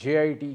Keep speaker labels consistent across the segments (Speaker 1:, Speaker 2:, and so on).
Speaker 1: JIT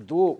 Speaker 1: 2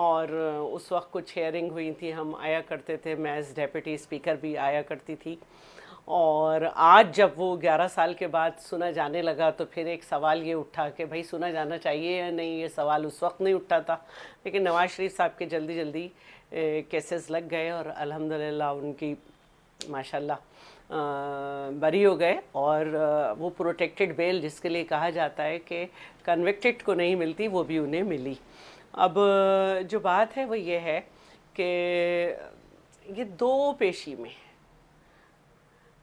Speaker 2: اور اس وقت کچھ ہیئرنگ ہوئی تھی، ہم آیا کرتے تھے، میں ایز ڈیپٹی اسپیکر بھی آیا کرتی تھی. اور آج جب وہ 11 سال کے بعد سنا جانے لگا تو پھر ایک سوال یہ اٹھا کہ بھائی سنا جانا چاہیے یا نہیں. یہ سوال اس وقت نہیں اٹھا تھا، لیکن نواز شریف صاحب کے جلدی جلدی کیسز لگ گئے اور الحمدللہ ان کی ماشاءاللہ بری ہو گئے. اور وہ پروٹیکٹڈ بیل جس کے لیے کہا جاتا ہے کہ کنوکٹڈ کو نہیں ملتی، وہ بھی انہیں ملی. اب جو بات ہے وہ یہ ہے کہ یہ 2 پیشی میں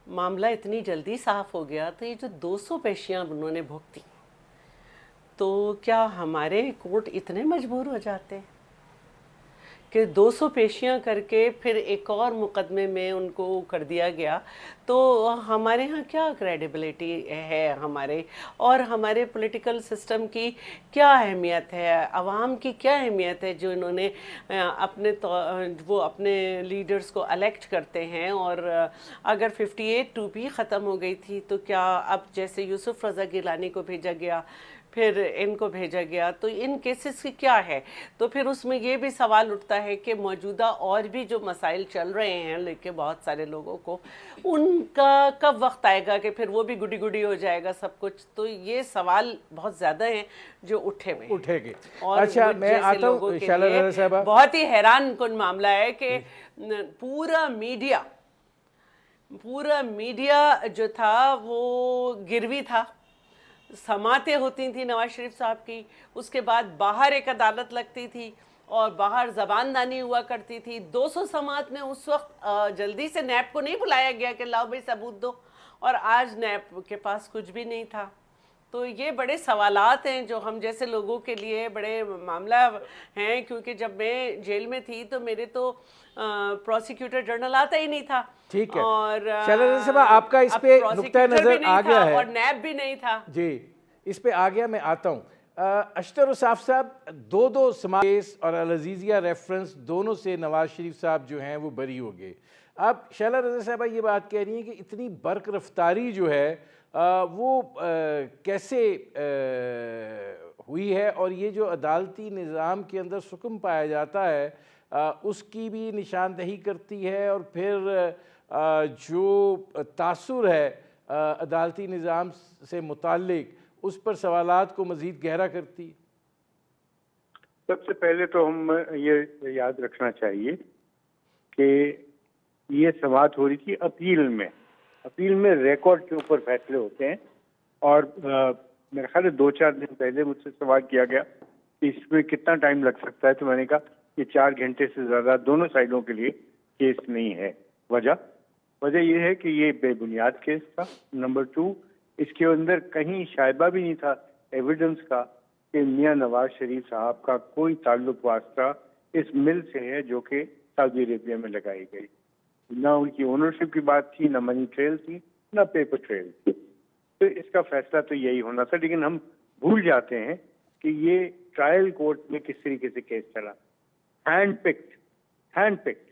Speaker 2: معاملہ اتنی جلدی صاف ہو گیا. تو یہ جو 200 پیشیاں انہوں نے بھگتی، تو کیا ہمارے کورٹ اتنے مجبور ہو جاتے ہیں کہ 200 پیشیاں کر کے پھر ایک اور مقدمے میں ان کو کر دیا گیا؟ تو ہمارے ہاں کیا کریڈیبلٹی ہے ہمارے، اور ہمارے پولیٹیکل سسٹم کی کیا اہمیت ہے، عوام کی کیا اہمیت ہے جو انہوں نے وہ اپنے لیڈرز کو الیکٹ کرتے ہیں؟ اور اگر 58(2) بھی ختم ہو گئی تھی تو کیا اب جیسے یوسف رضا گیلانی کو بھیجا گیا، پھر ان کو بھیجا گیا، تو ان کیسز کی کیا ہے؟ تو پھر اس میں یہ بھی سوال اٹھتا ہے کہ موجودہ اور بھی جو مسائل چل رہے ہیں لیکن بہت سارے لوگوں کو، ان کا کب وقت آئے گا کہ پھر وہ بھی گڈی گڈی ہو جائے گا سب کچھ؟ تو یہ سوال بہت زیادہ ہیں جو اٹھے
Speaker 1: گے.
Speaker 2: اور
Speaker 1: اچھا
Speaker 2: مجھ
Speaker 1: میں
Speaker 2: جیسے
Speaker 1: آتا
Speaker 2: لوگوں
Speaker 1: ہوں
Speaker 2: کے
Speaker 1: شعلہ
Speaker 2: لیے
Speaker 1: رضا صاحبہ.
Speaker 2: بہت ہی حیران کن معاملہ ہے کہ پورا میڈیا جو تھا وہ گروی تھا. سماعتیں ہوتی تھیں نواز شریف صاحب کی، اس کے بعد باہر ایک عدالت لگتی تھی اور باہر زبان دانی ہوا کرتی تھی. 200 سماعت میں اس وقت جلدی سے نیب کو نہیں بلایا گیا کہ لاؤ بھائی ثبوت دو، اور آج نیب کے پاس کچھ بھی نہیں تھا. تو یہ بڑے سوالات ہیں جو ہم جیسے لوگوں کے لیے بڑے معاملہ ہیں، کیونکہ جب میں جیل میں تھی تو میرے تو پروسیکیوٹر جنرل آتا ہی نہیں تھا.
Speaker 1: ٹھیک ہے
Speaker 2: اور
Speaker 1: شعلہ رضا صاحبہ، آپ کا اس پہ نقطہ نظر آ گیا ہے
Speaker 2: اور نیب بھی نہیں تھا.
Speaker 1: جی اس پہ آ گیا. میں آتا ہوں اشتر الصاف صاحب. 2 سماعت کیس اور العزیزیہ ریفرنس دونوں سے نواز شریف صاحب جو ہیں وہ بری ہو گئے. اب شعلہ رضا صاحبہ یہ بات کہہ رہی ہیں کہ اتنی برق رفتاری جو ہے وہ کیسے ہوئی ہے، اور یہ جو عدالتی نظام کے اندر سکم پایا جاتا ہے اس کی بھی نشاندہی کرتی ہے، اور پھر جو تاثر ہے عدالتی نظام سے متعلق اس پر سوالات کو مزید گہرا کرتی ہے.
Speaker 3: سب سے پہلے تو ہم یہ یاد رکھنا چاہیے کہ یہ سماعت ہو رہی تھی اپیل میں ریکارڈ کے اوپر فیصلے ہوتے ہیں. اور میرے خیال ہے 2-4 دن پہلے مجھ سے سوال کیا گیا کہ اس میں کتنا ٹائم لگ سکتا ہے، تو میں نے کہا کہ 4 گھنٹے سے زیادہ دونوں سائڈوں کے لیے کیس نہیں ہے. وجہ یہ ہے کہ یہ بے بنیاد کیس تھا. نمبر 2، اس کے اندر کہیں شائبہ بھی نہیں تھا ایویڈنس کا کہ میاں نواز شریف صاحب کا کوئی تعلق واسطہ اس مل سے ہے جو کہ سعودی عربیہ میں لگائی گئی. نہ ان کی اونرشپ کی بات تھی، نہ منی ٹریل تھی، نہ پیپر ٹریل تھی. تو اس کا فیصلہ تو یہی ہونا تھا. لیکن ہم بھول جاتے ہیں کہ یہ ٹرائل کورٹ میں کس طریقے سے کیس چلا. Hand picked.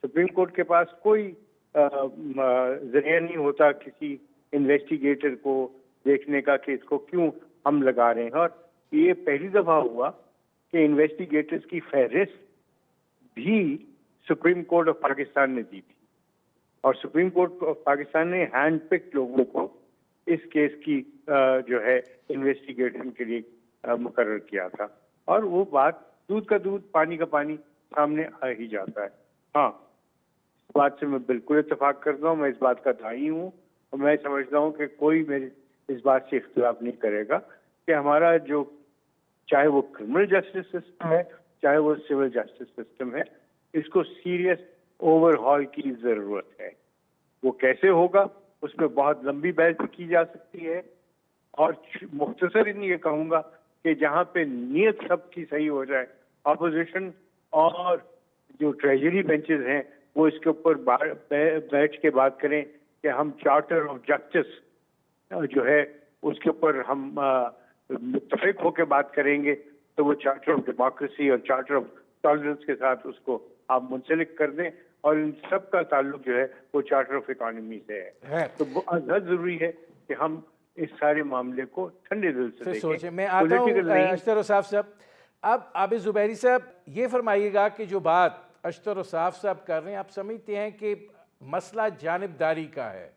Speaker 3: سپریم کورٹ کے پاس کوئی ذریعہ نہیں ہوتا کسی انویسٹیگیٹر کو دیکھنے کا کہ اس کو کیوں ہم لگا رہے ہیں. اور یہ پہلی دفعہ ہوا کہ انویسٹیگیٹرز کی فہرست بھی سپریم کورٹ آف پاکستان نے دی تھی، اور سپریم کورٹ آف پاکستان نے ہینڈ پکڈ لوگوں کو اس کیس کی جو ہے انویسٹیگیشن کے لیے مقرر کیا تھا. اور وہ بات دودھ کا دودھ پانی کا پانی سامنے آ ہی جاتا ہے. ہاں، اس بات سے میں بالکل اتفاق کرتا ہوں. میں اس بات کا دائی ہوں، اور میں سمجھتا ہوں کہ کوئی میری اس بات سے اختلاف نہیں کرے گا کہ ہمارا جو چاہے وہ کرمنل جسٹس سسٹم ہے، چاہے وہ سول جسٹس سسٹم ہے، اس کو سیریس اوور ہال کی ضرورت ہے. وہ کیسے ہوگا اس میں بہت لمبی بحث کی جا سکتی ہے، اور مختصر یہ کہوں گا کہ جہاں پہ نیت سب کی صحیح ہو جائے، اپوزیشن اور جو ٹریجری بینچز ہیں وہ اس کے اوپر بیٹھ کے بات کریں کہ ہم چارٹر آف جسٹس جو ہے اس کے اوپر ہم متفق ہو کے بات کریں گے، تو وہ چارٹر آف ڈیموکریسی اور چارٹر آف ٹالرنس کے ساتھ اس کو آپ منسلک کر دیں. اور ان سب کا تعلق جو ہے وہ چارٹر آف اکانومی سے ہے. تو بہت ضروری ہے کہ ہم اس سارے معاملے کو ٹھنڈے دل سے دیکھیں.
Speaker 1: سوچیں. میں آتا ہوں اشتر الصاف صاحب. اب عابد زبیری صاحب یہ فرمائیے گا کہ جو بات اشتر اوصاف صاحب کر رہے ہیں، آپ سمجھتے ہیں کہ مسئلہ جانبداری کا ہے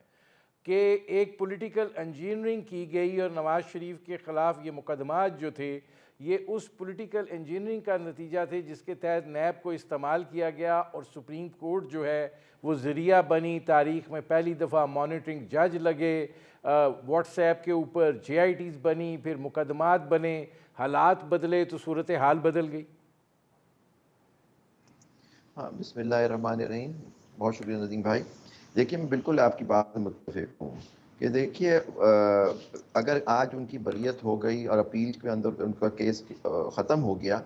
Speaker 1: کہ ایک پولیٹیکل انجینئرنگ کی گئی اور نواز شریف کے خلاف یہ مقدمات جو تھے یہ اس پولیٹیکل انجینئرنگ کا نتیجہ تھے جس کے تحت نیب کو استعمال کیا گیا اور سپریم کورٹ جو ہے وہ ذریعہ بنی، تاریخ میں پہلی دفعہ مانیٹرنگ جج لگے، واٹس ایپ کے اوپر JITs بنی، پھر مقدمات بنے، حالات بدلے تو صورتحال بدل گئی؟
Speaker 4: ہاں، بسم اللہ الرحمن الرحیم. بہت شکریہ ندیم بھائی. دیکھیے میں بالکل آپ کی بات سے متفق ہوں کہ دیکھیے اگر آج ان کی بریت ہو گئی اور اپیل کے اندر ان کا کیس ختم ہو گیا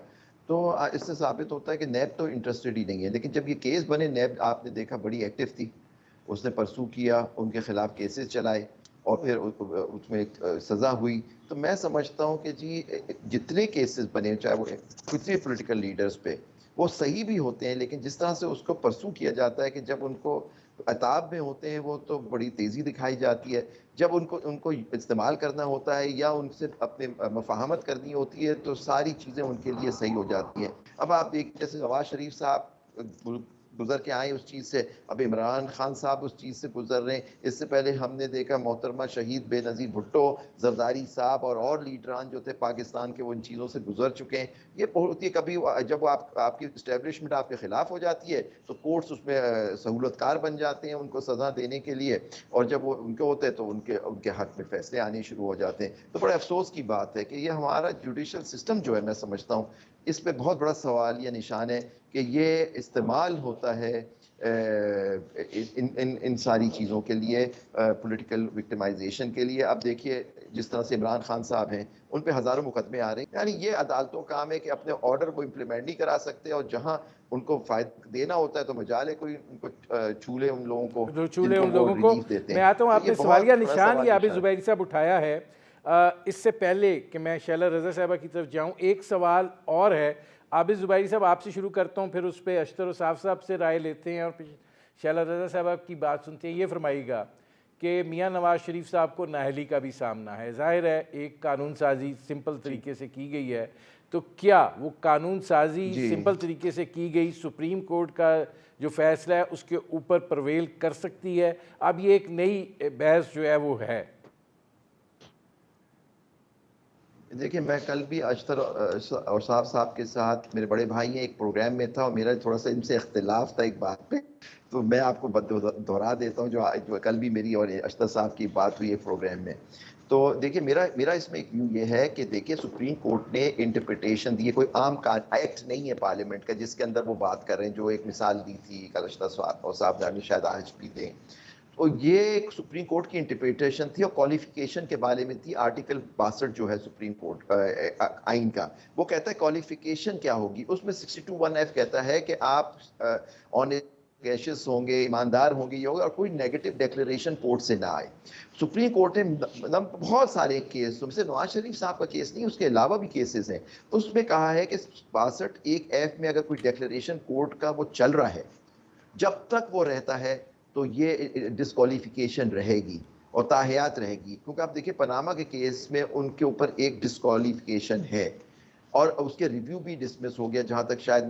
Speaker 4: تو اس سے ثابت ہوتا ہے کہ نیب تو انٹرسٹڈ ہی نہیں ہے. لیکن جب یہ کیس بنے، نیب آپ نے دیکھا بڑی ایکٹیو تھی، اس نے پرسو کیا، ان کے خلاف کیسز چلائے اور پھر اس میں ایک سزا ہوئی. تو میں سمجھتا ہوں کہ جی جتنے کیسز بنے، چاہے وہ کچھ بھی پولیٹیکل لیڈرز پہ، وہ صحیح بھی ہوتے ہیں، لیکن جس طرح سے اس کو پرسو کیا جاتا ہے کہ جب ان کو عتاب میں ہوتے ہیں وہ تو بڑی تیزی دکھائی جاتی ہے، جب ان کو استعمال کرنا ہوتا ہے یا ان سے اپنے مفاہمت کرنی ہوتی ہے تو ساری چیزیں ان کے لیے صحیح ہو جاتی ہیں. اب آپ دیکھ جیسے نواز شریف صاحب گزر کے آئے اس چیز سے، اب عمران خان صاحب اس چیز سے گزر رہے ہیں. اس سے پہلے ہم نے دیکھا محترمہ شہید بے نظیر بھٹو، زرداری صاحب اور لیڈران جو تھے پاکستان کے، وہ ان چیزوں سے گزر چکے ہیں. یہ ہوتی ہے کبھی جب آپ کی اسٹیبلشمنٹ آپ کے خلاف ہو جاتی ہے تو کورٹس اس میں سہولت کار بن جاتے ہیں ان کو سزا دینے کے لیے، اور جب وہ ان کے ہوتے ہیں تو ان کے حق میں فیصلے آنے شروع ہو جاتے ہیں. تو بڑے افسوس کی بات ہے کہ یہ ہمارا جوڈیشل سسٹم جو ہے، میں سمجھتا ہوں اس پہ بہت بڑا سوال یا نشان ہے کہ یہ استعمال ہوتا ہے ان ساری چیزوں کے لیے، پولیٹیکل وکٹمائزیشن کے لیے. اب دیکھیے جس طرح سے عمران خان صاحب ہیں، ان پہ ہزاروں مقدمے آ رہے ہیں. یعنی یہ عدالتوں کا کام ہے کہ اپنے آرڈر کو امپلیمنٹ نہیں کرا سکتے، اور جہاں ان کو فائدہ دینا ہوتا ہے تو مجال ہے کوئی ان کو چھولے ان لوگوں کو،
Speaker 1: چولے ان
Speaker 4: جن کو وہ
Speaker 1: لوگوں کو.
Speaker 4: ریلیف دیتے ہیں.
Speaker 1: میں آتا ہوں، آپ
Speaker 4: تو
Speaker 1: نے
Speaker 4: یہ
Speaker 1: سوالیہ
Speaker 4: بہت بڑا
Speaker 1: نشان یہ عابد
Speaker 4: نشان.
Speaker 1: زبیری صاحب اٹھایا ہے. اس سے پہلے کہ میں شیلا رضا صاحبہ کی طرف جاؤں، ایک سوال اور ہے. عابد زبیری صاحب آپ سے شروع کرتا ہوں، پھر اس پہ اشتر اوصاف صاحب سے رائے لیتے ہیں اور پھر شیلا رضا صاحبہ کی بات سنتے ہیں. یہ فرمائیے گا کہ میاں نواز شریف صاحب کو نااہلی کا بھی سامنا ہے. ظاہر ہے ایک قانون سازی سمپل طریقے سے کی گئی ہے، تو کیا وہ قانون سازی سمپل طریقے سے کی گئی سپریم کورٹ کا جو فیصلہ ہے اس کے اوپر پرویل کر سکتی ہے؟ اب یہ ایک نئی بحث جو ہے وہ ہے.
Speaker 4: دیکھیں میں کل بھی اشتر اوصاف صاحب کے ساتھ، میرے بڑے بھائی ہیں، ایک پروگرام میں تھا اور میرا تھوڑا سا ان سے اختلاف تھا ایک بات پہ، تو میں آپ کو دہرا دیتا ہوں جو کل بھی میری اور اشتر صاحب کی بات ہوئی ایک پروگرام میں. تو دیکھیں میرا اس میں ایک ویو یہ ہے کہ دیکھیں سپریم کورٹ نے انٹرپریٹیشن دی ہے، کوئی عام ایکٹ نہیں ہے پارلیمنٹ کا جس کے اندر وہ بات کر رہے ہیں، جو ایک مثال دی تھی کل اشتر صاحب نے، شاید آج بھی دیں. تو یہ ایک سپریم کورٹ کی انٹرپریٹیشن تھی اور کوالیفیکیشن کے بارے میں تھی. آرٹیکل 62 جو ہے سپریم کورٹ آئین کا، وہ کہتا ہے کوالیفیکیشن کیا ہوگی. اس میں 62(1)(f) کہتا ہے کہ آپ آنیسٹ ہوں گے، ایماندار ہوں گے، یہ ہوگا، اور کوئی نیگیٹو ڈیکلیریشن کورٹ سے نہ آئے. سپریم کورٹ نے بہت سارے کیس، سے نواز شریف صاحب کا کیس نہیں، اس کے علاوہ بھی کیسز ہیں، اس میں کہا ہے کہ 62(1)(f) میں اگر کوئی ڈیکلیریشن کورٹ کا وہ چل رہا ہے، جب تک وہ رہتا ہے تو یہ ڈسکوالیفیکیشن رہے گی اور تاحیات رہے گی. کیونکہ آپ دیکھیں پاناما کے کیس میں ان کے اوپر ایک ڈسکوالیفیکیشن ہے اور اس کے ریویو بھی ڈسمس ہو گیا، جہاں تک شاید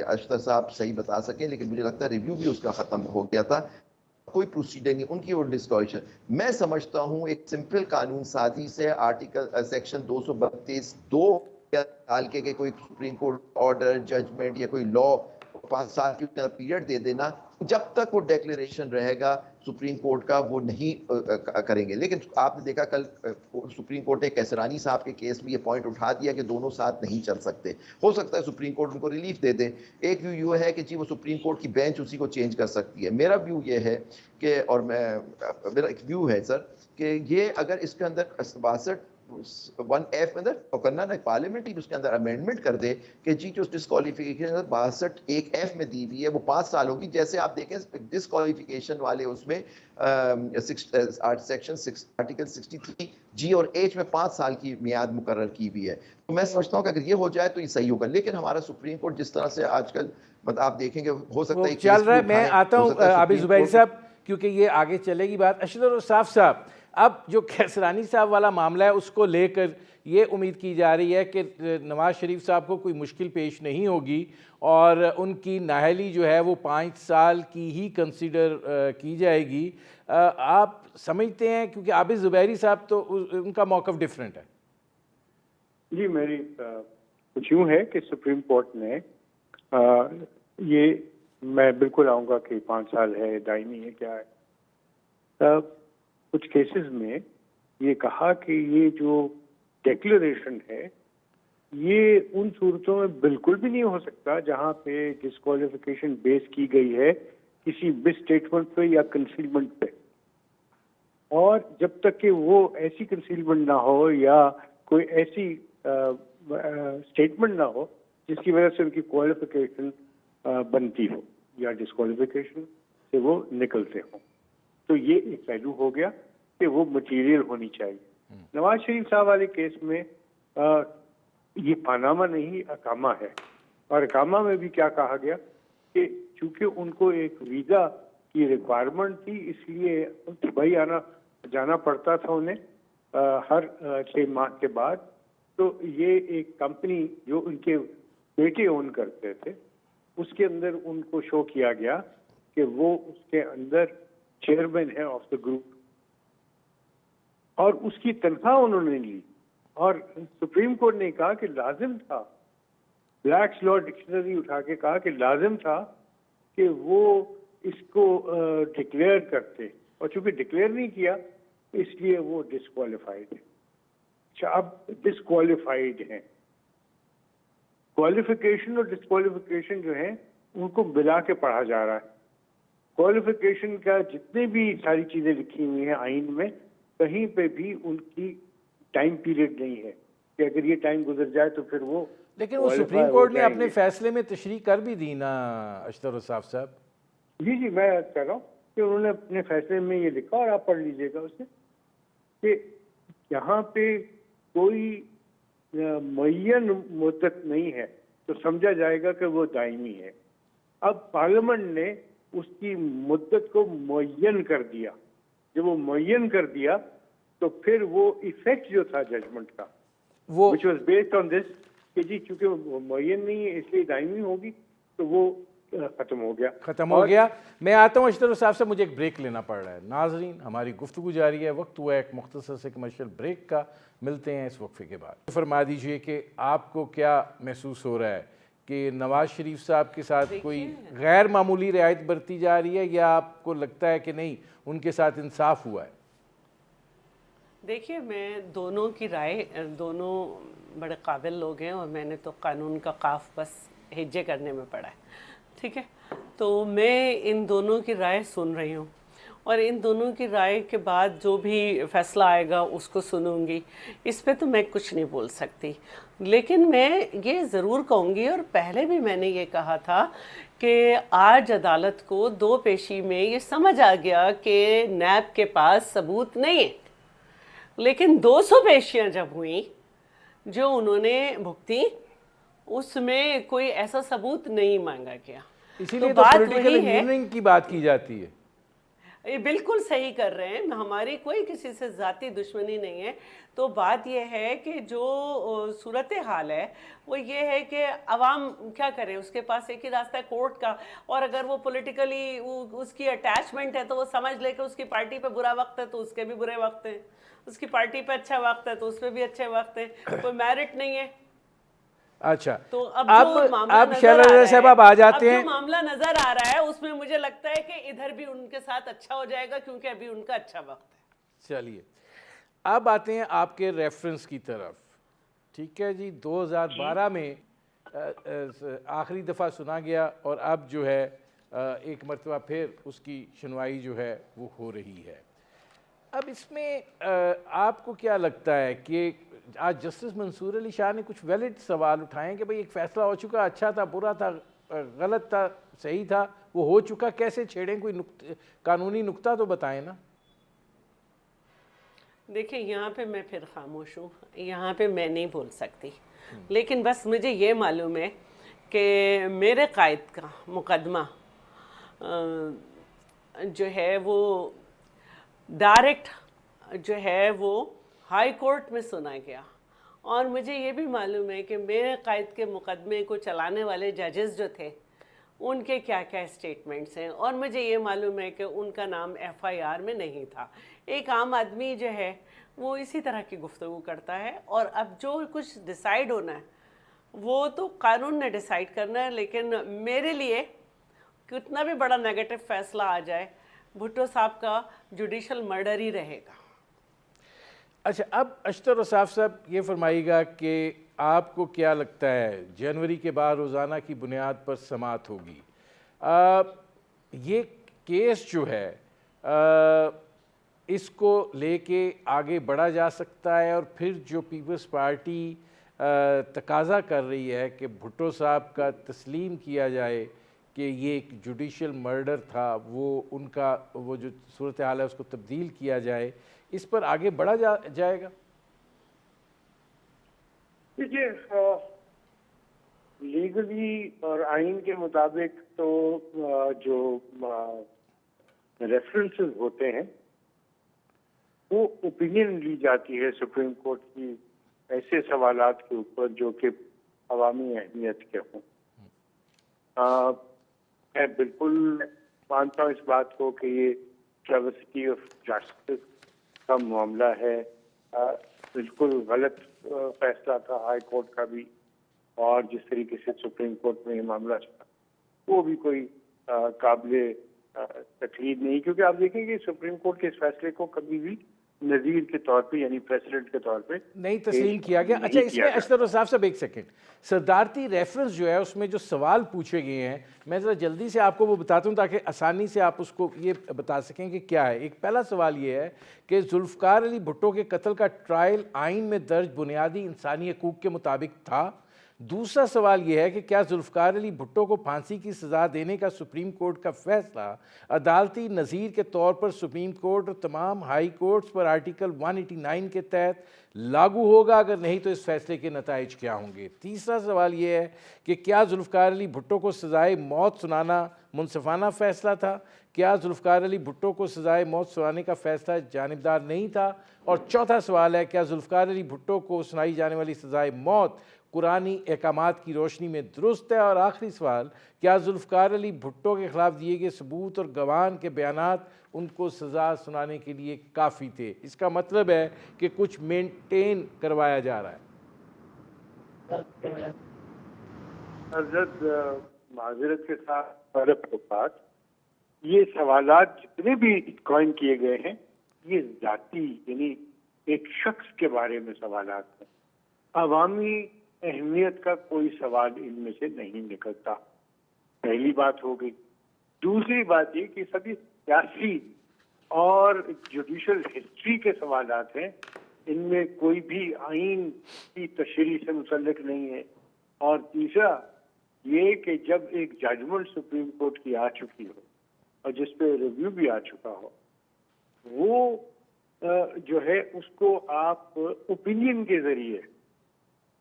Speaker 4: اشتر صاحب صحیح بتا سکیں، لیکن مجھے لگتا ہے ریویو بھی اس کا ختم ہو گیا تھا، کوئی پروسیڈنگ نہیں ان کی وہ ڈسکوالیفیکیشن. میں سمجھتا ہوں ایک سمپل قانون سازی سے آرٹیکل سیکشن 232(2) ڈال کے کوئی سپریم کورٹ آرڈر، ججمنٹ یا کوئی لا 5 سال کی پیریڈ دے دینا، جب تک وہ ڈیکلیریشن رہے گا سپریم کورٹ کا وہ نہیں کریں گے. لیکن آپ نے دیکھا کل سپریم کورٹ نے کیسرانی صاحب کے کیس میں یہ پوائنٹ اٹھا دیا کہ دونوں ساتھ نہیں چل سکتے. ہو سکتا ہے سپریم کورٹ ان کو ریلیف دے دے. ایک ویو یہ ہے کہ جی وہ سپریم کورٹ کی بینچ اسی کو چینج کر سکتی ہے. میرا ویو یہ ہے کہ، اور میرا ایک ویو ہے سر، کہ یہ اگر اس کے اندر 62(1)(f) اندر کرنا نا، پارلیمنٹ ہی اس کے اندر امینڈمنٹ کر دے کہ جی جو ڈسکوالیفیکیشن 62(1)(f) میں دی ہوئی ہے وہ 5 سال ہوگی. جیسے آپ دیکھیں ڈسکوالیفیکیشن والے اس میں سیکشن آرٹیکل 63(g) اور (h) میں 5 سال کی میعاد مقرر کی ہوئی ہے. تو میں سمجھتا ہوں کہ اگر یہ ہو جائے تو یہ صحیح ہوگا. لیکن ہمارا سپریم کورٹ جس طرح سے آج کل آپ دیکھیں گے، ہو سکتا ہے
Speaker 1: چل رہا ہے. میں آتا ہوں عابد زبیری صاحب، کیونکہ یہ آگے چلے گی بات. اشتر اوصاف صاحب، اب جو کیسرانی صاحب والا معاملہ ہے اس کو لے کر یہ امید کی جا رہی ہے کہ نواز شریف صاحب کو کوئی مشکل پیش نہیں ہوگی اور ان کی نااہلی جو ہے وہ 5 سال کی ہی کنسیڈر کی جائے گی. آپ سمجھتے ہیں کیونکہ عابد زبیری صاحب تو ان کا موقف ڈیفرنٹ ہے.
Speaker 3: جی میری کچھ یوں ہے کہ سپریم کورٹ نے یہ میں بالکل آؤں گا کہ 5 سال ہے دائمی ہے کیا ہے. کچھ کیسز میں یہ کہا کہ یہ جو ڈیکلریشن ہے یہ ان صورتوں میں بالکل بھی نہیں ہو سکتا جہاں پہ ڈسکوالیفیکیشن بیس کی گئی ہے کسی مس اسٹیٹمنٹ پہ یا کنسیلمنٹ پہ. اور جب تک کہ وہ ایسی کنسیلمنٹ نہ ہو یا کوئی ایسی اسٹیٹمنٹ نہ ہو جس کی وجہ سے ان کی کوالیفیکیشن بنتی ہو یا ڈسکوالیفیکیشن سے وہ نکلتے ہوں، تو یہ ایک پہلو ہو گیا کہ وہ مٹیریل ہونی چاہیے. نواز شریف صاحب والے کیس میں یہ پاناما نہیں اقامہ ہے، اور اقامہ میں بھی کیا کہا گیا کہ چونکہ ان کو ایک ویزا کی ریکوائرمنٹ تھی اس لیے دبئی آنا جانا پڑتا تھا انہیں ہر 6 ماہ کے بعد. تو یہ ایک کمپنی جو ان کے بیٹے اون کرتے تھے اس کے اندر ان کو شو کیا گیا کہ وہ اس کے اندر چیئرمین ہے آف دا گروپ، اور اس کی تنخواہ انہوں نے لی. اور سپریم کورٹ نے کہا کہ لازم تھا، بلیکس لا ڈکشنری اٹھا کے کہا کہ لازم تھا کہ وہ اس کو ڈکلیئر کرتے، اور چونکہ ڈکلیئر نہیں کیا اس لیے وہ ڈسکوالیفائڈ ہے. اچھا اب ڈسکوالیفائڈ ہیں، کوالیفیکیشن اور ڈسکوالیفیکیشن جو ہیں ان کو ملا کے پڑھا جا رہا ہے. کوالیفیکیشن کا جتنے بھی ساری چیزیں لکھی ہوئی ہیں آئین میں کہیں پہ بھی ان کی ٹائم پیریڈ نہیں ہے کہ اگر یہ ٹائم گزر جائے تو پھر وہ،
Speaker 1: لیکن وہ سپریم کورٹ نے اپنے فیصلے میں تشریح کر بھی دی نا اشتر صاحب صاحب.
Speaker 3: جی میں کہہ رہا ہوں کہ انہوں نے اپنے فیصلے میں یہ لکھا اور آپ پڑھ لیجئے گا اسے کہ یہاں پہ کوئی معین مدت نہیں ہے تو سمجھا جائے گا کہ وہ دائمی ہے. اب پارلیمنٹ نے اس کی مدت کو معین کر دیا. جب وہ معین کر دیا تو پھر وہ ایفیکٹ جو تھا ججمنٹ کا وہ which was based on this کہ جی چونکہ وہ معین نہیں ہے اس لیے دائمی ہوگی تو وہ ختم ہو گیا.
Speaker 1: میں آتا ہوں اشتر صاحب سے، مجھے ایک بریک لینا پڑ رہا ہے. ناظرین ہماری گفتگو جاری ہے، وقت ہوا ایک مختصر سے کمرشل بریک کا، ملتے ہیں اس وقفے کے بعد. فرما دیجئے کہ آپ کو کیا محسوس ہو رہا ہے کہ نواز شریف صاحب کے ساتھ کوئی غیر معمولی رعایت برتی جا رہی ہے یا آپ کو لگتا ہے کہ نہیں ان کے ساتھ انصاف ہوا ہے؟
Speaker 2: دیکھیے میں دونوں کی رائے، دونوں بڑے قابل لوگ ہیں اور میں نے تو قانون کا قاف بس ہجے کرنے میں پڑا ہے، ٹھیک ہے. تو میں ان دونوں کی رائے سن رہی ہوں اور ان دونوں کی رائے کے بعد جو بھی فیصلہ آئے گا اس کو سنوں گی. اس پہ تو میں کچھ نہیں بول سکتی، لیکن میں یہ ضرور کہوں گی اور پہلے بھی میں نے یہ کہا تھا کہ آج عدالت کو 2 پیشی میں یہ سمجھ آ گیا کہ نیب کے پاس ثبوت نہیں ہے، لیکن 200 پیشیاں جب ہوئیں جو انہوں نے بھگتی اس میں کوئی ایسا ثبوت نہیں مانگا گیا.
Speaker 1: اسی لیے تو پولیٹیکل انجینئرنگ کی بات کی جاتی ہے.
Speaker 2: یہ بالکل صحیح کر رہے ہیں، ہماری کوئی کسی سے ذاتی دشمنی نہیں ہے. تو بات یہ ہے کہ جو صورتحال ہے وہ یہ ہے کہ عوام کیا کرے، اس کے پاس ایک ہی راستہ ہے کورٹ کا، اور اگر وہ پولیٹیکلی اس کی اٹیچمنٹ ہے تو وہ سمجھ لے کہ اس کی پارٹی پہ برا وقت ہے تو اس کے بھی برے وقت ہیں، اس کی پارٹی پہ اچھا وقت ہے تو اس پہ بھی اچھے وقت ہیں، کوئی میرٹ نہیں ہے.
Speaker 1: اچھا
Speaker 2: تو اب
Speaker 1: شہزادہ صاحب آپ آ جاتے ہیں،
Speaker 2: جو معاملہ نظر آ رہا ہے اس میں مجھے لگتا ہے کہ ادھر بھی ان کے ساتھ اچھا ہو جائے گا کیونکہ ابھی ان کا اچھا وقت ہے.
Speaker 1: چلیے اب آتے ہیں آپ کے ریفرنس کی طرف. ٹھیک ہے جی، 2012 میں آخری دفعہ سنا گیا اور اب جو ہے ایک مرتبہ پھر اس کی سنوائی جو ہے وہ ہو رہی ہے. اب اس میں آپ کو کیا لگتا ہے کہ آج جسٹس منصور علی شاہ نے کچھ ویلڈ سوال اٹھائے کہ بھئی ایک فیصلہ ہو چکا، اچھا تھا، برا تھا، غلط تھا، صحیح تھا، وہ ہو چکا، کیسے چھیڑیں؟ کوئی قانونی نقطہ تو بتائیں نا.
Speaker 2: دیکھیں یہاں پہ میں پھر خاموش ہوں، یہاں پہ میں نہیں بول سکتی، لیکن بس مجھے یہ معلوم ہے کہ میرے قائد کا مقدمہ جو ہے وہ ڈائریکٹ جو ہے وہ ہائی کورٹ میں سنا گیا اور مجھے یہ بھی معلوم ہے کہ میرے قائد کے مقدمے کو چلانے والے ججز جو تھے ان کے کیا کیا اسٹیٹمنٹس ہیں، اور مجھے یہ معلوم ہے کہ ان کا نام ایف آئی آر میں نہیں تھا۔ ایک عام آدمی جو ہے وہ اسی طرح کی گفتگو کرتا ہے، اور اب جو کچھ ڈیسائیڈ ہونا ہے وہ تو قانون نے ڈیسائیڈ کرنا ہے، لیکن میرے لیے کتنا بھی بڑا نیگیٹو فیصلہ آ جائے بھٹو صاحب کا جوڈیشل مرڈر ہی رہے گا۔
Speaker 1: اچھا، اب اشتر اوصاف صاحب یہ فرمائیے گا کہ آپ کو کیا لگتا ہے جنوری کے بعد روزانہ کی بنیاد پر سماعت ہوگی، یہ کیس جو ہے اس کو لے کے آگے بڑھا جا سکتا ہے، اور پھر جو پیپلز پارٹی تقاضا کر رہی ہے کہ بھٹو صاحب کا تسلیم کیا جائے کہ یہ ایک جوڈیشل مرڈر تھا، وہ ان کا وہ جو صورتحال ہے اس کو تبدیل کیا جائے، اس پر آگے بڑھا جائے گا؟
Speaker 3: دیکھیے، لیگلی اور آئین کے مطابق تو جو ریفرنسز ہوتے ہیں وہ اوپینین لی جاتی ہے سپریم کورٹ کی ایسے سوالات کے اوپر جو کہ عوامی اہمیت کے ہوں۔ میں بالکل مانتا ہوں اس بات کو کہ یہ ٹریورسٹی آف جسٹس کا معاملہ ہے، بالکل غلط فیصلہ تھا ہائی کورٹ کا بھی، اور جس طریقے سے سپریم کورٹ میں یہ معاملہ چلا وہ بھی کوئی قابل تقلید نہیں، کیونکہ آپ دیکھیں کہ سپریم کورٹ کے اس فیصلے کو کبھی بھی نظیر کے طور پہ یعنی پریسیڈنٹ کے طور پہ
Speaker 1: نہیں تسلیم کیا گیا۔ اچھا، اس میں اشتر اوصاف صاحب ایک سیکنڈ، صدارتی ریفرنس جو ہے اس میں جو سوال پوچھے گئے ہیں میں ذرا جلدی سے آپ کو وہ بتاتا ہوں تاکہ آسانی سے آپ اس کو یہ بتا سکیں کہ کیا ہے۔ ایک پہلا سوال یہ ہے کہ ذوالفقار علی بھٹو کے قتل کا ٹرائل آئین میں درج بنیادی انسانی حقوق کے مطابق تھا؟ دوسرا سوال یہ ہے کہ کیا ذوالفقار علی بھٹو کو پھانسی کی سزا دینے کا سپریم کورٹ کا فیصلہ عدالتی نظیر کے طور پر سپریم کورٹ اور تمام ہائی کورٹس پر آرٹیکل 189 کے تحت لاگو ہوگا؟ اگر نہیں تو اس فیصلے کے نتائج کیا ہوں گے؟ تیسرا سوال یہ ہے کہ کیا ذوالفقار علی بھٹو کو سزائے موت سنانا منصفانہ فیصلہ تھا؟ کیا ذوالفقار علی بھٹو کو سزائے موت سنانے کا فیصلہ جانبدار نہیں تھا؟ اور چوتھا سوال ہے کیا ذوالفقار علی بھٹو کو سنائی جانے والی سزائے موت قرآنی احکامات کی روشنی میں درست ہے؟ اور آخری سوال، کیا ذوالفقار علی بھٹو کے خلاف دیے گئے ثبوت اور گواہان کے بیانات ان کو سزا سنانے کے لیے کافی تھے؟ اس کا مطلب ہے کہ کچھ مینٹین کروایا جا رہا ہے۔
Speaker 3: حضرت معذرت کے ساتھ یہ سوالات جتنے بھی کوائن کیے گئے ہیں یہ ذاتی یعنی ایک شخص کے بارے میں سوالات ہیں، عوامی اہمیت کا کوئی سوال ان میں سے نہیں نکلتا، پہلی بات ہو گئی۔ دوسری بات یہ کہ سبھی سیاسی اور جوڈیشل ہسٹری کے سوالات ہیں، ان میں کوئی بھی آئین کی تشریح سے متعلق نہیں ہے۔ اور تیسرا یہ کہ جب ایک ججمنٹ سپریم کورٹ کی آ چکی ہو اور جس پہ ریویو بھی آ چکا ہو، وہ جو ہے اس کو آپ اوپینین کے ذریعے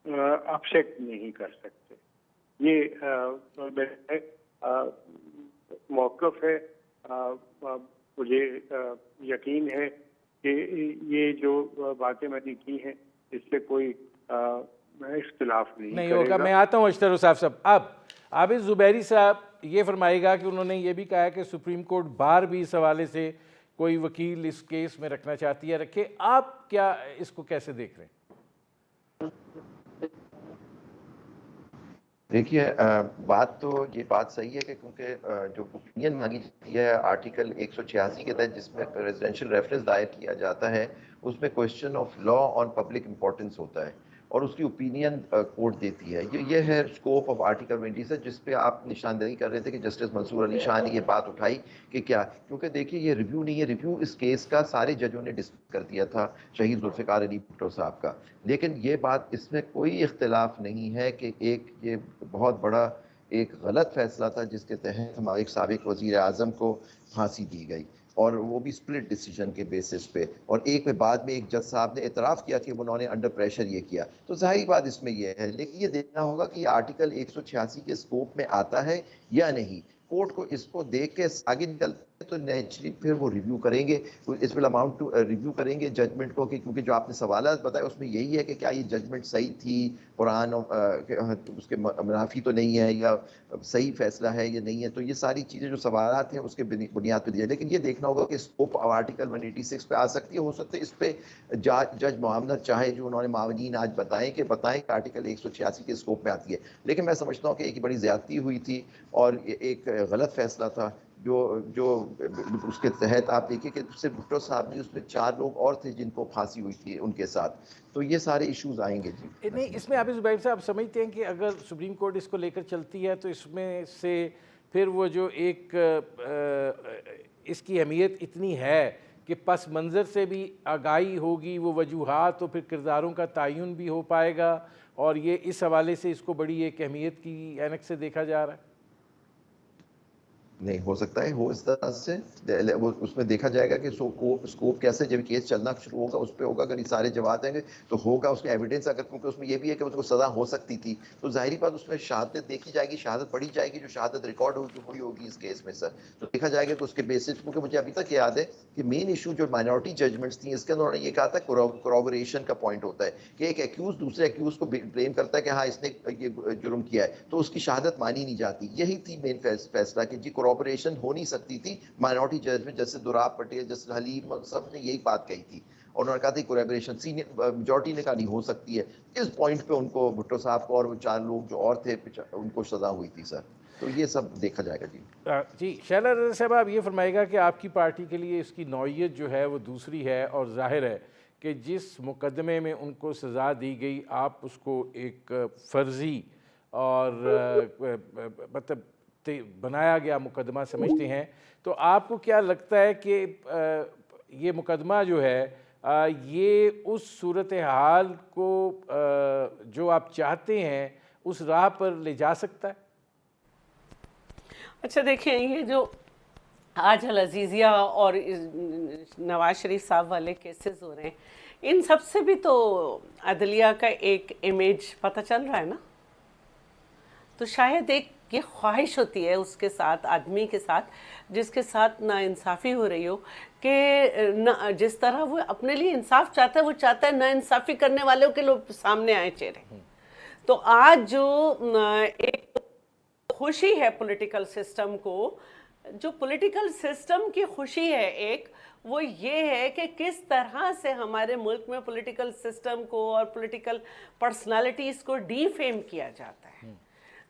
Speaker 3: اپسیٹ نہیں کر سکتے۔ یہ موقف ہے، مجھے یقین ہے کہ یہ جو باتیں میں نے کی ہیں اس سے کوئی اختلاف نہیں
Speaker 1: ہوگا۔ میں آتا ہوں اشتر اوصاف صاحب۔ اب عابد زبیری صاحب یہ فرمائے گا کہ انہوں نے یہ بھی کہا کہ سپریم کورٹ بار بھی اس حوالے سے کوئی وکیل اس کیس میں رکھنا چاہتی ہے، رکھے۔ آپ کیا اس کو کیسے دیکھ رہے ہیں؟
Speaker 4: دیکھیے، بات تو یہ بات صحیح ہے کہ کیونکہ جو اوپینین مانگی جاتی ہے آرٹیکل 186 کے تحت جس میں پریزیڈنشیل ریفرنس دائر کیا جاتا ہے، اس میں question of law on public importance ہوتا ہے اور اس کی اوپینین کورٹ دیتی ہے۔ یہ ہے اسکوپ آف آرٹیکل 26 جس پہ آپ نشاندہی کر رہے تھے کہ جسٹس منصور علی شاہ نے یہ بات اٹھائی کہ کیا، کیونکہ دیکھیے یہ ریویو نہیں ہے، ریویو اس کیس کا سارے ججوں نے ڈسکس کر دیا تھا شہید ذوالفقار علی بھٹو صاحب کا، لیکن یہ بات اس میں کوئی اختلاف نہیں ہے کہ ایک یہ بہت بڑا ایک غلط فیصلہ تھا جس کے تحت ہمارے ایک سابق وزیر اعظم کو پھانسی دی گئی، اور وہ بھی سپلٹ ڈیسیجن کے بیسس پہ، اور ایک میں بعد میں ایک جج صاحب نے اعتراف کیا کہ انہوں نے انڈر پریشر یہ کیا، تو ظاہر بات اس میں یہ ہے۔ لیکن یہ دیکھنا ہوگا کہ یہ آرٹیکل 186 کے اسکوپ میں آتا ہے یا نہیں۔ کورٹ کو اس کو دیکھ کے آگے نکلتے تو نیچرلی پھر وہ ریویو کریں گے, اس ول اماؤنٹ ٹو ریویو کریں گے ججمنٹ کو, کہ کیونکہ جو آپ نے سوالات بتائے اس میں یہی ہے کہ کیا یہ ججمنٹ صحیح تھی, قرآن اس کے منافی تو نہیں ہے, یا صحیح فیصلہ ہے یا نہیں ہے. تو یہ ساری چیزیں جو سوالات ہیں اس کے بنیاد پہ دیا, لیکن یہ دیکھنا ہوگا کہ اسکوپ آرٹیکل 186 پہ آ سکتی ہے, ہو سکتا ہے اس پہ جج معاملہ چاہے جو انہوں نے معاونین آج بتائیں کہ آرٹیکل 186 کے اسکوپ میں آتی ہے. لیکن میں سمجھتا ہوں کہ ایک بڑی زیادتی ہوئی تھی اور ایک غلط فیصلہ تھا جو اس کے تحت آپ دیکھیں کہ صرف بھٹو صاحب نہیں, اس میں 4 لوگ اور تھے جن کو پھانسی ہوئی تھی ان کے ساتھ. تو یہ سارے ایشوز آئیں گے. جی
Speaker 1: نہیں, اس میں عابد زبیر صاحب سمجھتے ہیں کہ اگر سپریم کورٹ اس کو لے کر چلتی ہے تو اس میں سے پھر وہ جو ایک اس کی اہمیت اتنی ہے کہ پس منظر سے بھی آگاہی ہوگی, وہ وجوہات, تو پھر کرداروں کا تعین بھی ہو پائے گا, اور یہ اس حوالے سے اس کو بڑی ایک اہمیت کی اینک سے دیکھا جا رہا ہے.
Speaker 4: نہیں ہو سکتا ہے, ہو اس طرح سے اس میں دیکھا جائے گا کہ اسکوپ کیسے, جب کیس چلنا شروع ہوگا اس پہ ہوگا, اگر یہ سارے جواب دیں گے تو ہوگا اس میں ایویڈنس. اگر کیونکہ اس میں یہ بھی ہے کہ اس کو سزا ہو سکتی تھی, تو ظاہری بات اس میں شہادت دیکھی جائے گی, شہادت پڑھی جائے گی, جو شہادت ریکارڈ ہوئی ہوگی اس کیس میں سر, تو دیکھا جائے گا کہ اس کے بیسس. کیونکہ مجھے ابھی تک یاد ہے کہ مین ایشو جو مائنورٹی ججمنٹس تھیں اس کے اندر انہوں نے یہ کہا تھا کورابوریشن کا پوائنٹ ہوتا ہے کہ ایک ایکیوز دوسرے ایکیوز کو بلیم کرتا ہے کہ ہاں اس نے یہ جرم کیا ہے, تو اس کی شہادت مانی نہیں جاتی. یہی تھی مین فیصلہ کہ جی کورابوریشن ہو نہیں سکتی تھی مائنورٹی ججمنٹ, جیسے دوراب پٹیل, جیسے حلیم, سب نے یہی بات کہی تھی, اور انہوں نے کہا تھا کوریبریشن سینئر میجورٹی نے کہا نہیں ہو سکتی ہے. اس پوائنٹ پہ ان کو بھٹو صاحب کو اور وہ 4 لوگ جو اور تھے ان کو سزا ہوئی تھی سر. تو یہ سب دیکھا جائے گا. جی
Speaker 1: جی شیلا رضا صاحب, آپ یہ فرمائے گا کہ آپ کی پارٹی کے لیے اس کی نوعیت جو ہے وہ دوسری ہے, اور ظاہر ہے کہ جس مقدمے میں ان کو سزا دی گئی آپ اس کو ایک فرضی اور مطلب بنایا گیا مقدمہ سمجھتے ہیں, تو آپ کو کیا لگتا ہے کہ یہ مقدمہ جو ہے یہ اس صورتحال کو جو آپ چاہتے ہیں اس راہ پر لے جا سکتا ہے؟
Speaker 2: اچھا دیکھیں, یہ جو آج العزیزیہ اور نواز شریف صاحب والے کیسز ہو رہے ہیں, ان سب سے بھی تو عدلیہ کا ایک امیج پتہ چل رہا ہے نا. تو شاید ایک یہ خواہش ہوتی ہے اس کے ساتھ, آدمی کے ساتھ جس کے ساتھ ناانصافی ہو رہی ہو, کہ جس طرح وہ اپنے لیے انصاف چاہتا ہے, وہ چاہتا ہے ناانصافی کرنے والوں کے لوگ سامنے آئیں چہرے. تو آج جو ایک خوشی ہے پولیٹیکل سسٹم کو, جو پولیٹیکل سسٹم کی خوشی ہے ایک, وہ یہ ہے کہ کس طرح سے ہمارے ملک میں پولیٹیکل سسٹم کو اور پولیٹیکل پرسنالٹیز کو ڈی فیم کیا جاتا ہے.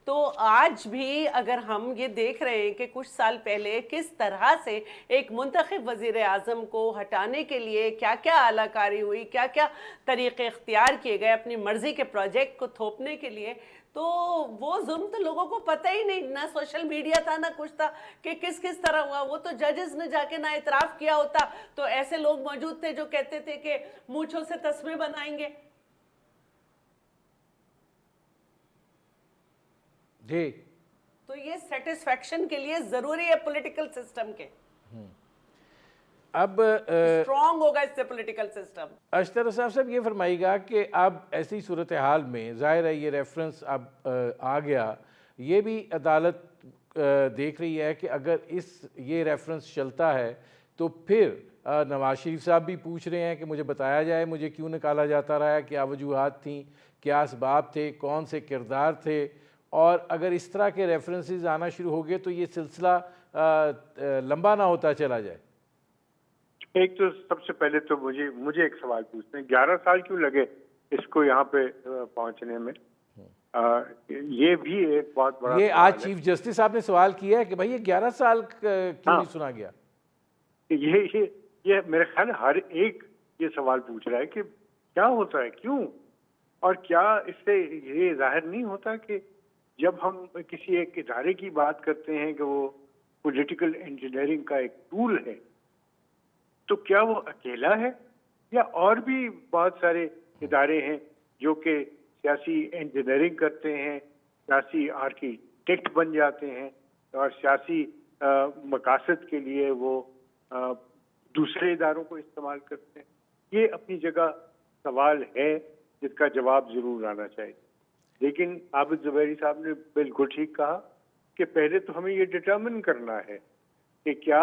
Speaker 2: تو آج بھی اگر ہم یہ دیکھ رہے ہیں کہ کچھ سال پہلے کس طرح سے ایک منتخب وزیر اعظم کو ہٹانے کے لیے کیا کیا اعلی کاری ہوئی, کیا کیا طریقے اختیار کیے گئے اپنی مرضی کے پروجیکٹ کو تھوپنے کے لیے, تو وہ ظلم تو لوگوں کو پتہ ہی نہیں, نہ سوشل میڈیا تھا نہ کچھ تھا کہ کس طرح ہوا. وہ تو ججز نے جا کے نہ اعتراف کیا ہوتا تو ایسے لوگ موجود تھے جو کہتے تھے کہ مونچھوں سے تسمے بنائیں گے.
Speaker 1: جی
Speaker 2: تو یہ سیٹسفیکشن کے لیے ضروری ہے پولیٹیکل سسٹم کے.
Speaker 1: اب
Speaker 2: اسٹرانگ ہوگا اس سے پولیٹیکل سسٹم.
Speaker 1: اشتر صاحب یہ فرمائے گا کہ اب ایسی صورتحال میں ظاہر ہے یہ ریفرنس اب آ گیا, یہ بھی عدالت دیکھ رہی ہے کہ اگر یہ ریفرنس چلتا ہے تو پھر نواز شریف صاحب بھی پوچھ رہے ہیں کہ مجھے بتایا جائے مجھے کیوں نکالا جاتا رہا ہے, کیا وجوہات تھیں, کیا اسباب تھے, کون سے کردار تھے, اور اگر اس طرح کے ریفرنسز آنا شروع ہو گئے تو یہ سلسلہ لمبا نہ ہوتا چلا جائے.
Speaker 3: ایک تو سب سے پہلے تو مجھے ایک سوال پوچھتے ہیں, 11 سال کیوں لگے اس کو یہاں پہ پہنچنے میں؟ یہ بھی ایک بہت بڑا,
Speaker 1: یہ آج چیف جسٹس صاحب نے سوال کیا ہے کہ بھائی یہ 11 سال کیوں نہیں سنا گیا.
Speaker 3: یہ میرے خیال ہر ایک یہ سوال پوچھ رہا ہے کہ کیا ہوتا ہے, کیوں, اور کیا اس سے یہ ظاہر نہیں ہوتا کہ جب ہم کسی ایک ادارے کی بات کرتے ہیں کہ وہ پولیٹیکل انجینئرنگ کا ایک ٹول ہے, تو کیا وہ اکیلا ہے یا اور بھی بہت سارے ادارے ہیں جو کہ سیاسی انجینئرنگ کرتے ہیں, سیاسی آرکیٹیکٹ بن جاتے ہیں اور سیاسی مقاصد کے لیے وہ دوسرے اداروں کو استعمال کرتے ہیں. یہ اپنی جگہ سوال ہے جس کا جواب ضرور آنا چاہیے. لیکن عابد زبیری صاحب نے بالکل ٹھیک کہا کہ پہلے تو ہمیں یہ ڈٹرمن کرنا ہے کہ کیا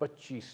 Speaker 1: 25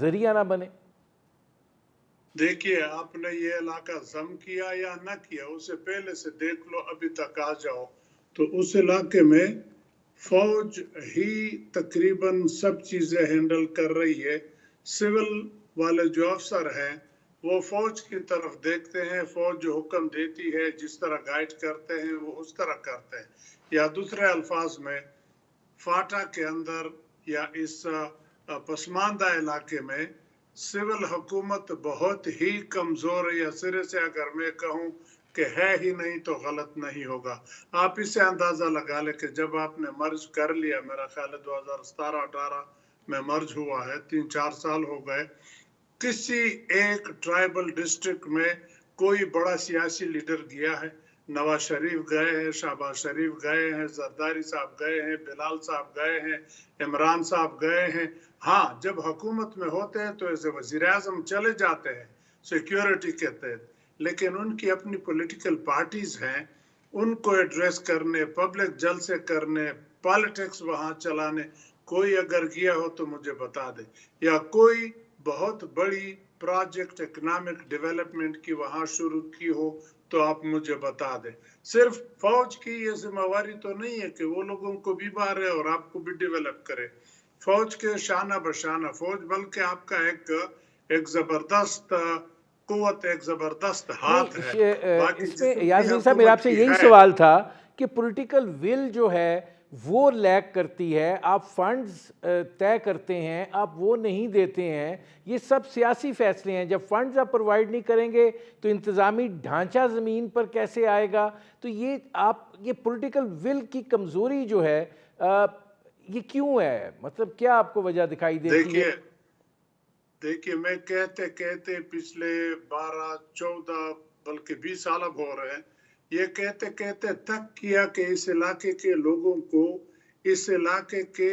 Speaker 1: ذریعہ نہ بنے؟
Speaker 5: دیکھیے آپ نے یہ علاقہ ضم کیا یا نہ کیا، اسے پہلے سے دیکھ لو، ابھی تک آ جاؤ تو اس علاقے میں فوج ہی تقریباً سب چیزیں ہینڈل کر رہی ہے. سول والے جو افسر ہیں وہ فوج کی طرف دیکھتے ہیں، فوج جو حکم دیتی ہے جس طرح گائیڈ کرتے ہیں وہ اس طرح کرتے ہیں. یا دوسرے الفاظ میں فاٹا کے اندر یا اس پسماندہ علاقے میں سول حکومت بہت ہی کمزور ہے، یا سرے سے اگر میں کہوں کہ ہے ہی نہیں تو غلط نہیں ہوگا. آپ اس سے اندازہ لگا لیں کہ جب آپ نے مرج کر لیا، میرا خیال ہے 2017-18 میں مرج ہوا ہے، 3-4 سال ہو گئے، کسی ایک ٹرائبل ڈسٹرکٹ میں کوئی بڑا سیاسی لیڈر گیا ہے؟ نواز شریف گئے ہیں، شہباز شریف گئے ہیں، زرداری صاحب گئے ہیں، بلال صاحب گئے ہیں، عمران صاحب گئے ہیں. ہاں جب حکومت میں ہوتے ہیں تو ایسے وزیر اعظم چلے جاتے ہیں سیکیورٹی کے تحت، لیکن ان کی اپنی پولیٹیکل پارٹیز ہیں، ان کو ایڈریس کرنے، پبلک جلسے کرنے، پالیٹکس وہاں چلانے. کوئی اگر گیا ہو تو مجھے بتا دے، یا کوئی بہت بڑی پروجیکٹ اکنامک ڈیولپمنٹ کی وہاں شروع کی ہو تو آپ مجھے بتا دیں. صرف فوج کی یہ ذمہ داری تو نہیں ہے کہ وہ لوگوں کو بھی مارے اور آپ کو بھی ڈیولپ کرے. فوج کے شانہ بشانہ فوج، بلکہ آپ کا ایک زبردست قوت، ایک زبردست ہاتھ ہے. باقی
Speaker 1: اس میں
Speaker 5: جتنی
Speaker 1: ایاز وزیر صاحب، میرا آپ سے
Speaker 5: حکومت کی
Speaker 1: یہی
Speaker 5: ہے،
Speaker 1: سوال تھا کہ پولیٹیکل ول جو ہے وہ لیک کرتی ہے، آپ فنڈز طے کرتے ہیں، آپ وہ نہیں دیتے ہیں، یہ سب سیاسی فیصلے ہیں. جب فنڈز آپ پرووائڈ نہیں کریں گے تو انتظامی ڈھانچہ زمین پر کیسے آئے گا؟ تو یہ پولیٹیکل ول کی کمزوری جو ہے یہ کیوں ہے؟ مطلب کیا آپ کو وجہ دکھائی دیتی ہے؟
Speaker 5: دیکھیے میں کہتے پچھلے 12-14 بلکہ 20 سال اب ہو رہے ہیں، یہ کہتے تک کیا کہ اس علاقے کے لوگوں کو اس علاقے کے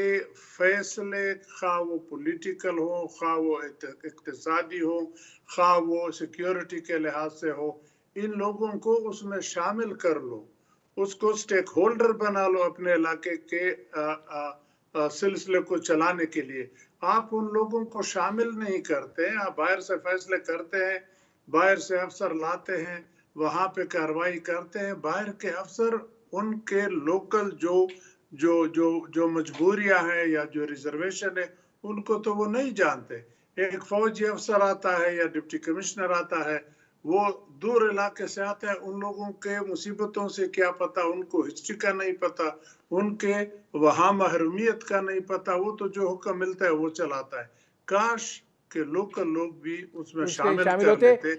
Speaker 5: فیصلے، خواہ وہ پولیٹیکل ہو، خواہ وہ اقتصادی ہو، خواہ وہ سیکیورٹی کے لحاظ سے ہو، ان لوگوں کو اس میں شامل کر لو، اس کو سٹیک ہولڈر بنا لو اپنے علاقے کے سلسلے کو چلانے کے لیے. آپ ان لوگوں کو شامل نہیں کرتے، آپ باہر سے فیصلے کرتے ہیں، باہر سے افسر لاتے ہیں، وہاں پہ کارروائی کرتے ہیں. باہر کے افسر ان کے لوکل جو مجبوریاں ہیں یا جو ریزرویشن ہے ان کو تو وہ نہیں جانتے. ایک فوجی افسر آتا ہے یا ڈپٹی کمشنر آتا ہے، وہ دور علاقے سے آتے ہیں، ان لوگوں کے مصیبتوں سے کیا پتا، ان کو ہسٹری کا نہیں پتا، ان کے وہاں محرومیت کا نہیں پتا، وہ تو جو حکم ملتا ہے وہ چلاتا ہے. کاش کہ لوکل لوگ بھی اس میں شامل کر
Speaker 1: ہوتے.
Speaker 5: لیتے.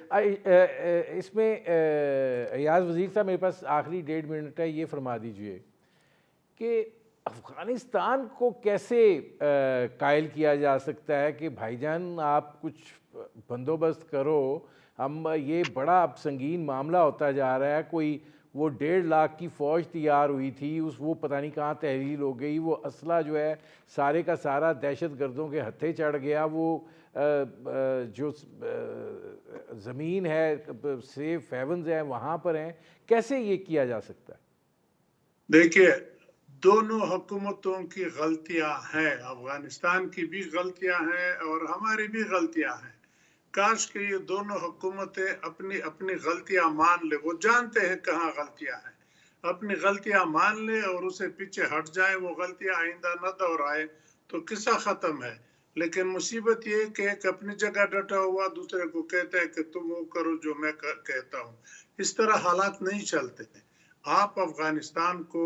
Speaker 1: اس میں ایاز وزیر صاحب میرے پاس آخری 1.5 منٹ ہے، یہ فرما دیجئے کہ افغانستان کو کیسے قائل کیا جا سکتا ہے کہ بھائی جان آپ کچھ بندوبست کرو، ہم یہ بڑا اب سنگین معاملہ ہوتا جا رہا ہے، کوئی وہ 1.5 لاکھ کی فوج تیار ہوئی تھی، وہ پتہ نہیں کہاں تحلیل ہو گئی، وہ اسلحہ جو ہے سارے کا سارا دہشت گردوں کے ہتھے چڑھ گیا، وہ جو زمین ہے سیف ہیونز ہیں وہاں پر ہیں. کیسے یہ کیا جا سکتا ہے؟
Speaker 5: دیکھیے دونوں حکومتوں کی غلطیاں ہیں، افغانستان کی بھی غلطیاں ہیں اور ہماری بھی غلطیاں ہیں. کاش کہ یہ دونوں حکومتیں اپنی غلطیاں مان لے، وہ جانتے ہیں کہاں غلطیاں ہیں، اپنی غلطیاں مان لے اور اسے پیچھے ہٹ جائے، وہ غلطیاں آئندہ نہ دہرائے تو قصہ ختم ہے. لیکن مصیبت یہ کہ ایک اپنی جگہ ڈٹا ہوا دوسرے کو کہتا ہے کہ تم وہ کرو جو میں کہتا ہوں. اس طرح حالات نہیں چلتے. آپ افغانستان کو،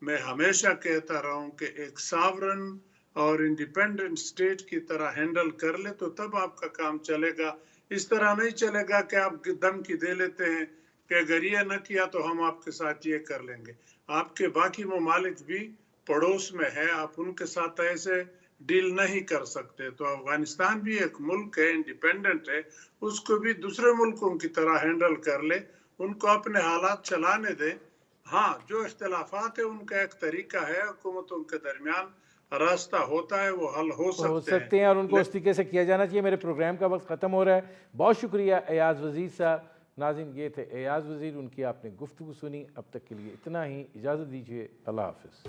Speaker 5: میں ہمیشہ کہتا رہا ہوں کہ ایک ساورن اور انڈیپینڈنٹ سٹیٹ کی طرح ہینڈل کر لے تو تب آپ کا کام چلے گا. اس طرح نہیں چلے گا کہ آپ دھمکی دے لیتے ہیں کہ اگر یہ نہ کیا تو ہم آپ کے ساتھ یہ کر لیں گے. آپ کے باقی ممالک بھی پڑوس میں ہے، آپ ان کے ساتھ ایسے ڈیل نہیں کر سکتے. تو افغانستان بھی ایک ملک ہے، انڈیپینڈنٹ ہے، اس کو بھی دوسرے ملکوں کی طرح ہینڈل کر لے، ان کو اپنے حالات چلانے دے. ہاں جو اختلافات ہیں ان کا ایک طریقہ ہے، حکومتوں کے درمیان راستہ ہوتا ہے، وہ حل ہو سکتے ہیں
Speaker 1: اور ان کو اس طریقے سے کیا جانا چاہیے. میرے پروگرام کا وقت ختم ہو رہا ہے. بہت شکریہ ایاز وزیر صاحب. ناظرین یہ تھے ایاز وزیر، ان کی آپ نے گفتگو سنی. اب تک کے لیے اتنا ہی، اجازت دیجیے. اللہ حافظ.